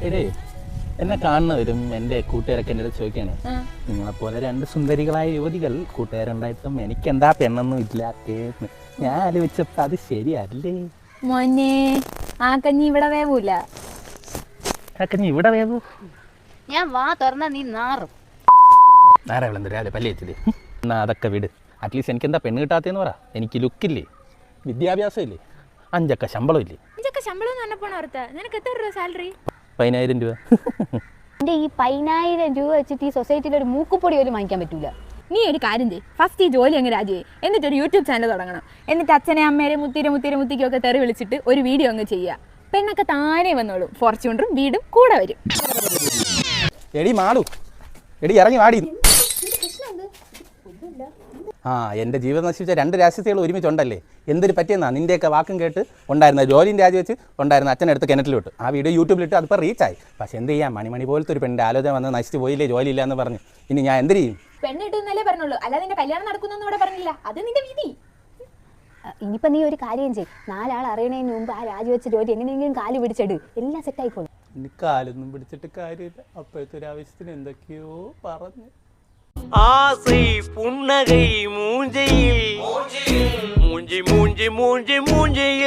എടേ എന്നെ കാണുന്നവരും എൻ്റെ കൂട്ടുകാരൊക്കെ എൻ്റെ അടുത്ത് ചോദിക്കാണ്, നിങ്ങളെപ്പോലെ രണ്ട് സുന്ദരികളായ യുവതികൾ കൂട്ടുകാരുണ്ടായിട്ടും എനിക്കെന്താ പെണ്ണൊന്നും ഇല്ലാത്തേന്ന്. ഞാൻ ആലോചിച്ചപ്പോൾ അത് ശരിയല്ലേ മോനെ. ആ കഞ്ഞി ഇവിടെ വേവൂല. ആ കഞ്ഞി ഇവിടെ വേവൂ? ഞാൻ വാ തുറന്ന നീ നാറും. നാരാവിളന്ത് രാവിലെ പല്ലി വെച്ചില്ലേ? എന്നാ അതൊക്കെ വിട്. അറ്റ്ലീസ്റ്റ് എനിക്കെന്താ പെണ്ണ് കിട്ടാത്തതെന്ന് പറ. എനിക്ക് ലുക്കില്ലേ, വിദ്യാഭ്യാസം ഇല്ലേ, 5 ശമ്പളം ഇല്ലേ? 5 ശമ്പളം എന്ന് പറഞ്ഞപ്പോൾ ഓർത്താ നിനക്ക് എത്ര രൂപ സാലറി? 10,000 രൂപ. എൻ്റെ ഈ 10,000 രൂപ വെച്ചിട്ട് ഈ സൊസൈറ്റിയിൽ ഒരു മൂക്കുപൊടി പോലും വാങ്ങിക്കാൻ പറ്റൂല. നീ ഒരു കാര്യം ചെയ്യ്, ഫസ്റ്റ് ഈ ജോലി അങ്ങ് രാജിയെ, എന്നിട്ട് ഒരു യൂട്യൂബ് ചാനൽ തുടങ്ങണം. എന്നിട്ട് അച്ഛനെ അമ്മേരെ മുത്തിക്കൊക്കെ തെറി വിളിച്ചിട്ട് ഒരു വീഡിയോ അങ്ങ് ചെയ്യുക. പെണ്ണൊക്കെ താനേ വന്നോളും, ഫോർച്യൂണറും വീടും കൂടെ വരും. എടി മാളു, എടി ഇറങ്ങി വാടി. ആ എൻ്റെ ജീവിതം നശിപ്പിച്ച 2 രാഷ്ട്രീയകൾ ഒരുമിച്ചുണ്ടല്ലേ? എന്തൊരു പറ്റിയെന്നാ നിൻ്റെയൊക്കെ വാക്കും കേട്ട് ഉണ്ടായിരുന്ന ജോലിയും രാജിവെച്ച് ഉണ്ടായിരുന്ന അച്ഛനടുത്ത് കിണറ്റിലിട്ട് ആ വീഡിയോ യൂട്യൂബിലിട്ട് അതിപ്പോൾ റീച്ചായി. പക്ഷെ എന്ത് ചെയ്യാം, മണി പോലത്തെ ഒരു പെണ്ണിൻ്റെ ആലോചന വന്ന് നശിച്ചു പോയില്ലേ, ജോലിയില്ല എന്ന് പറഞ്ഞ്. ഇനി ഞാൻ എന്ത് ചെയ്യും? പെണ്ണ് കിട്ടുന്നല്ലേ പറഞ്ഞുള്ളൂ, അല്ലാതെ നിന്റെ കല്യാണം നടക്കുന്നൊന്നും ഇവിടെ പറഞ്ഞില്ല. അത് നിന്റെ വിധി. ഇനിയിപ്പോൾ നീ ഒരു കാര്യം ചെയ്യ്, 4 ആൾ അറിയണതിന് മുമ്പ് ആ രാജിവെച്ച ജോലി എങ്ങനെയെങ്കിലും കാല് പിടിച്ചിട്, എല്ലാം സെറ്റായിക്കോളും. ഇനി കാലൊന്നും പിടിച്ചിട്ട് കാര്യമില്ല. അപ്പോഴത്തെ ഒരു ആവശ്യത്തിന് എന്തൊക്കെയോ പറഞ്ഞു. ஆசை புன்னகை மூஞ்சையில் மூஞ்சி மூஞ்சி மூஞ்சி மூஞ்சியில்